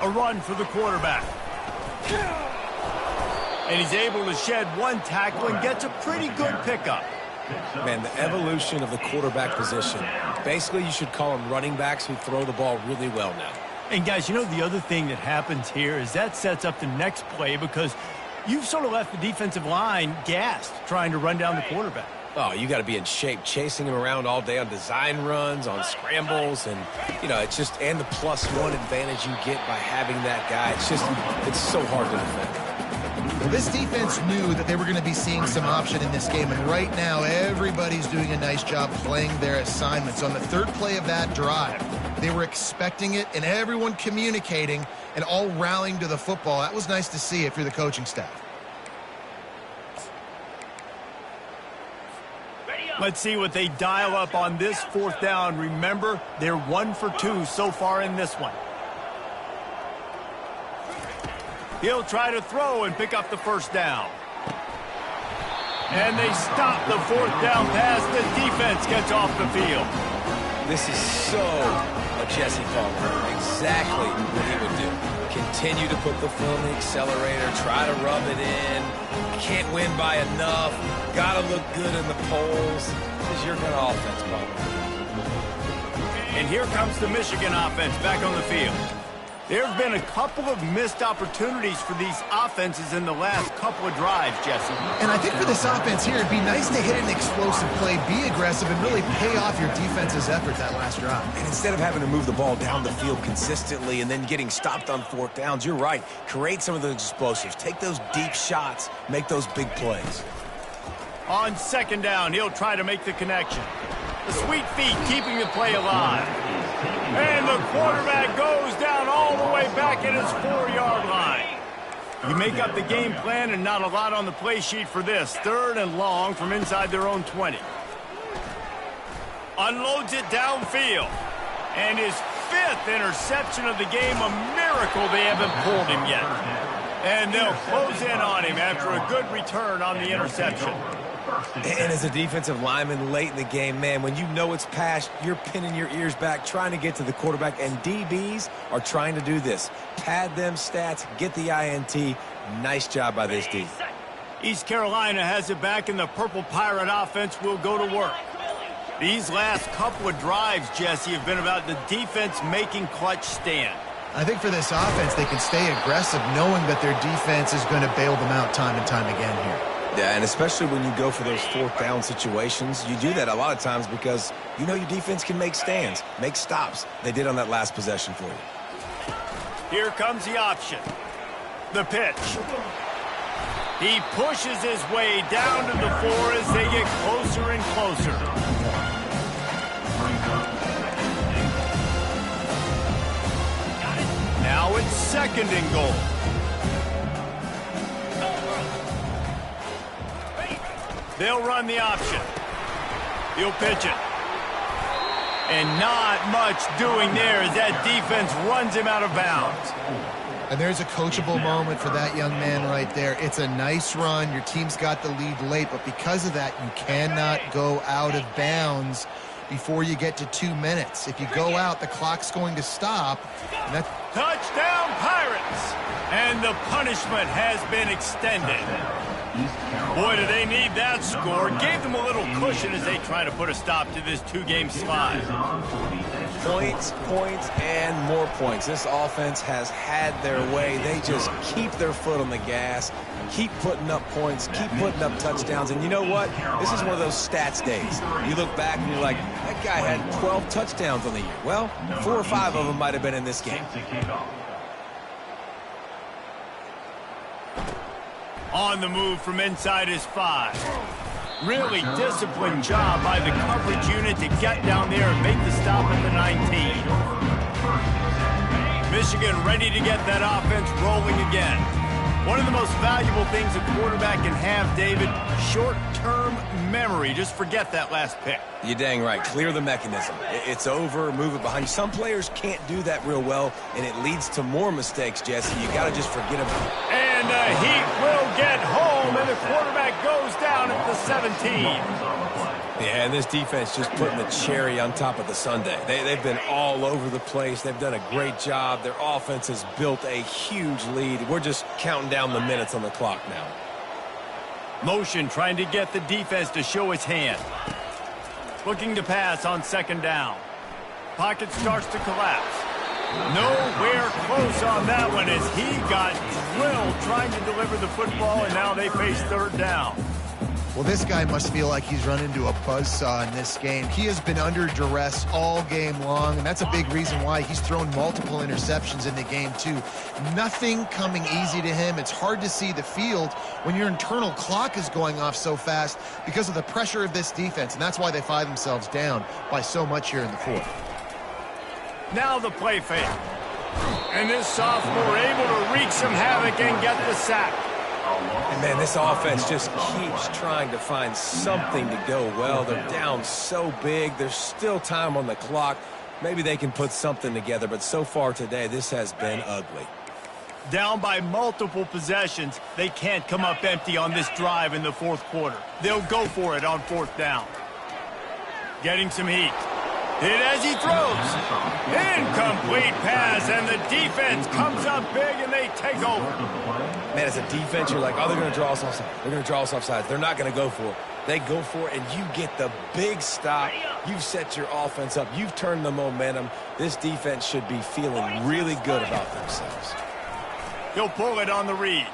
A run for the quarterback. And he's able to shed one tackle and gets a pretty good pickup. Man, the evolution of the quarterback position. Basically, you should call them running backs who throw the ball really well now. And guys, you know the other thing that happens here is that sets up the next play because you've sort of left the defensive line gassed trying to run down the quarterback. Oh, you got to be in shape, chasing him around all day on design runs, on scrambles, and, you know, it's just, and the +1 advantage you get by having that guy. It's so hard to defend. Well, this defense knew that they were going to be seeing some option in this game, and right now everybody's doing a nice job playing their assignments. On the 3rd play of that drive, they were expecting it, and everyone communicating and all rallying to the football. That was nice to see if you're the coaching staff. Let's see what they dial up on this 4th down. Remember, they're 1 for 2 so far in this one. He'll try to throw and pick up the 1st down. And they stop the 4th down pass. The defense gets off the field. This is so a Jesse Palmer. Exactly what he would do. Continue to put the foot on the accelerator, try to rub it in. Can't win by enough. Got to look good in the polls. This is your kind of offense, Palmer. And here comes the Michigan offense back on the field. There have been a couple of missed opportunities for these offenses in the last couple of drives, Jesse. And I think for this offense here, it'd be nice to hit an explosive play, be aggressive, and really pay off your defense's effort that last drive. And instead of having to move the ball down the field consistently and then getting stopped on 4th downs, you're right. Create some of those explosives. Take those deep shots. Make those big plays. On 2nd down, he'll try to make the connection. The sweet feet keeping the play alive. And the quarterback goes down all the way back at his 4-yard line. You make up the game plan and not a lot on the play sheet for this. 3rd and long from inside their own 20. Unloads it downfield. And his 5th interception of the game, a miracle they haven't pulled him yet. And they'll close in on him after a good return on the interception. And as a defensive lineman late in the game, man, when you know it's past, you're pinning your ears back, trying to get to the quarterback, and DBs are trying to do this. Pad them stats, get the INT. Nice job by this D. East Carolina has it back, and the Purple Pirate offense will go to work. These last couple of drives, Jesse, have been about the defense making clutch stand. I think for this offense, they can stay aggressive knowing that their defense is going to bail them out time and time again here. Yeah, and especially when you go for those fourth down situations, you do that a lot of times because you know your defense can make stands, make stops. They did on that last possession for you. Here comes the option. The pitch. He pushes his way down to the 4 as they get closer and closer. Now it's 2nd and goal. They'll run the option. He'll pitch it. And not much doing there as that defense runs him out of bounds. And there's a coachable moment for that young man right there. It's a nice run. Your team's got the lead late, but because of that, you cannot go out of bounds before you get to 2 minutes. If you go out, the clock's going to stop. And that's touchdown, Pirates! And the punishment has been extended. Boy, do they need that score. Gave them a little cushion as they try to put a stop to this 2-game slide. Points, points, and more points. This offense has had their way. They just keep their foot on the gas, keep putting up points, keep putting up touchdowns. And you know what? This is one of those stats days. You look back and you're like, that guy had 12 touchdowns on the year. Well, 4 or 5 of them might have been in this game. On the move from inside his 5. Really disciplined job by the coverage unit to get down there and make the stop at the 19. Michigan ready to get that offense rolling again. One of the most valuable things a quarterback can have, David, short-term memory. Just forget that last pick. You're dang right. Clear the mechanism. It's over. Move it behind you. Some players can't do that real well, and it leads to more mistakes, Jesse. You got to just forget about it. And Heat will get home, and the quarterback goes down at the 17. Yeah, and this defense just putting the cherry on top of the sundae. They've been all over the place. They've done a great job. Their offense has built a huge lead. We're just counting down the minutes on the clock now. Motion trying to get the defense to show its hand. Looking to pass on 2nd down. Pocket starts to collapse. Nowhere close on that one as he got drilled trying to deliver the football, and now they face 3rd down. Well, this guy must feel like he's run into a buzzsaw in this game. He has been under duress all game long, and that's a big reason why he's thrown multiple interceptions in the game, too. Nothing coming easy to him. It's hard to see the field when your internal clock is going off so fast because of the pressure of this defense, and that's why they find themselves down by so much here in the 4th. Now the play fake. And this sophomore able to wreak some havoc and get the sack. And, man, this offense just keeps trying to find something to go well. They're down so big. There's still time on the clock. Maybe they can put something together, but so far today, this has been ugly. Down by multiple possessions, they can't come up empty on this drive in the 4th quarter. They'll go for it on 4th down. Getting some heat. Hit as he throws. Incomplete pass, and the defense comes up big, and they take over. Man, as a defense, you're like, oh, they're going to draw us offside. They're going to draw us offside. They're not going to go for it. They go for it, and you get the big stop. You've set your offense up. You've turned the momentum. This defense should be feeling really good about themselves. He'll pull it on the read.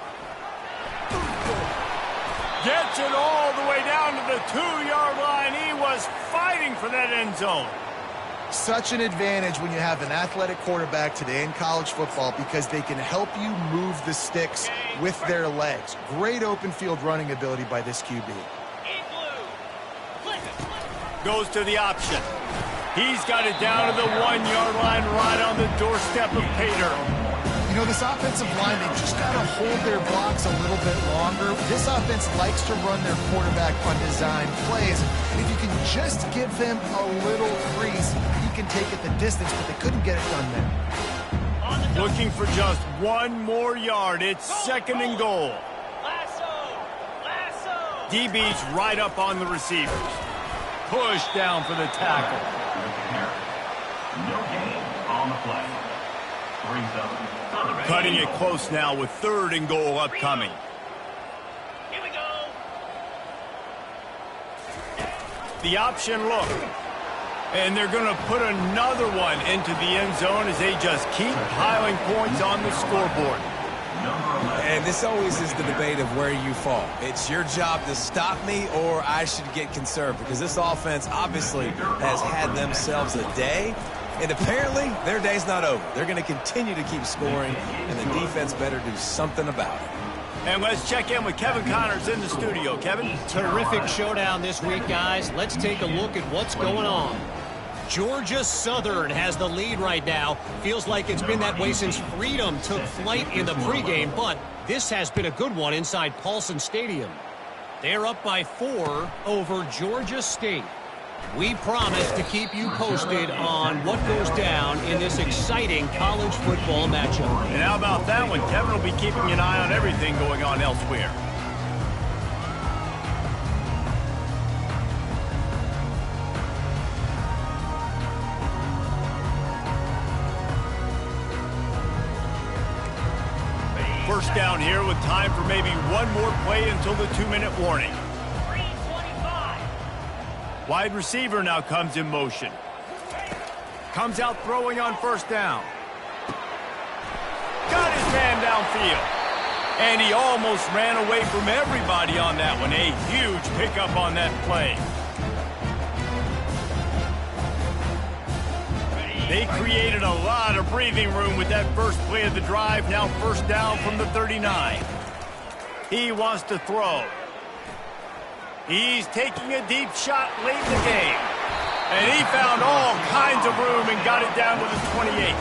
Gets it all the way down to the 2-yard line. He was fighting for that end zone. Such an advantage when you have an athletic quarterback today in college football because they can help you move the sticks with their legs. Great open field running ability by this QB. Goes to the option. He's got it down to the 1-yard line right on the doorstep of Pater. You know, this offensive line, they've just got to hold their blocks a little bit longer. This offense likes to run their quarterback on design plays. If you can just give them a little crease, you can take it the distance, but they couldn't get it done there. Looking for just 1 more yard. It's 2nd and goal. DB's right up on the receivers. Push down for the tackle. No gain on the play. Brings up Cutting it close now with 3rd and goal upcoming. Here we go. The option look. And they're going to put another one into the end zone as they just keep piling points on the scoreboard. And this always is the debate of where you fall. It's your job to stop me, or I should get conserved, because this offense obviously has had themselves a day, and apparently their day's not over. They're going to continue to keep scoring, and the defense better do something about it. And let's check in with Kevin Connors in the studio. Kevin? Terrific showdown this week, guys. Let's take a look at what's going on. Georgia Southern has the lead right now. Feels like it's been that way since Freedom took flight in the pregame, but this has been a good one inside Paulson Stadium. They're up by 4 over Georgia State. We promise to keep you posted on what goes down in this exciting college football matchup. And how about that one? Kevin will be keeping an eye on everything going on elsewhere. First down here with time for maybe one more play until the 2-minute warning. 3:25. Wide receiver now comes in motion. Comes out throwing on first down. Got his man downfield. And he almost ran away from everybody on that one. A huge pickup on that play. They created a lot of breathing room with that first play of the drive. Now first down from the 39. He wants to throw. He's taking a deep shot late in the game. And he found all kinds of room and got it down to the 28.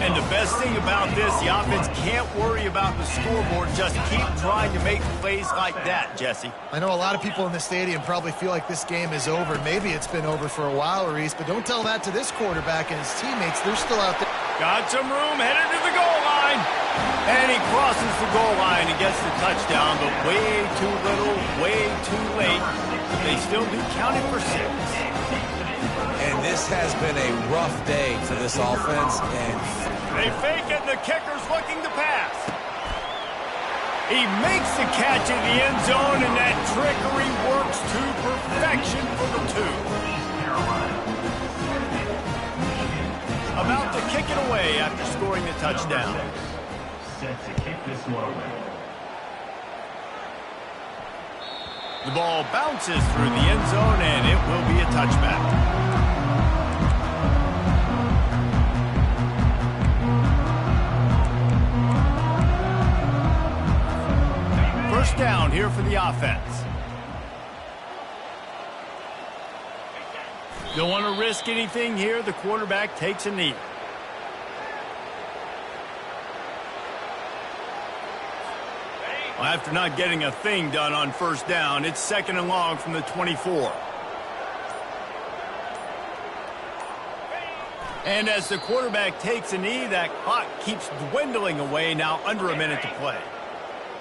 And the best thing about this, the offense can't worry about the scoreboard. Just keep trying to make plays like that, Jesse. I know a lot of people in the stadium probably feel like this game is over. Maybe it's been over for a while, Reese, but don't tell that to this quarterback and his teammates. They're still out there. Got some room, headed to the goal line. And he crosses the goal line and gets the touchdown, but way too little, way too late. They still do count it for 6. And this has been a rough day for this offense, and they fake it, and the kicker's looking to pass. He makes the catch in the end zone, and that trickery works to perfection for the 2. About to kick it away after scoring the touchdown. Set to kick this one away. The ball bounces through the end zone, and it will be a touchback. First down here for the offense. Don't want to risk anything here. The quarterback takes a knee. Well, after not getting a thing done on first down, it's 2nd and long from the 24. And as the quarterback takes a knee, that clock keeps dwindling away, now under a minute to play.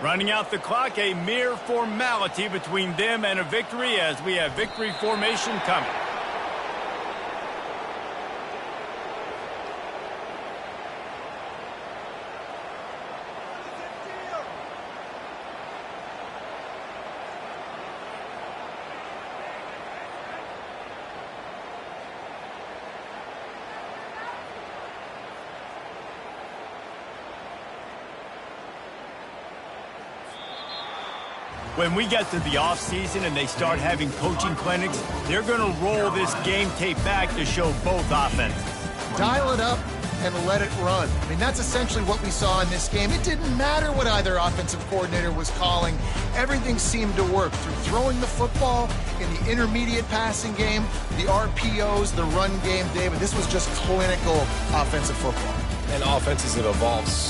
Running out the clock, a mere formality between them and a victory as we have victory formation coming. When we get to the offseason and they start having coaching clinics, they're going to roll this game tape back to show both offenses. Dial it up and let it run. I mean, that's essentially what we saw in this game. It didn't matter what either offensive coordinator was calling. Everything seemed to work through throwing the football in the intermediate passing game, the RPOs, the run game, David. This was just clinical offensive football. offenses have evolved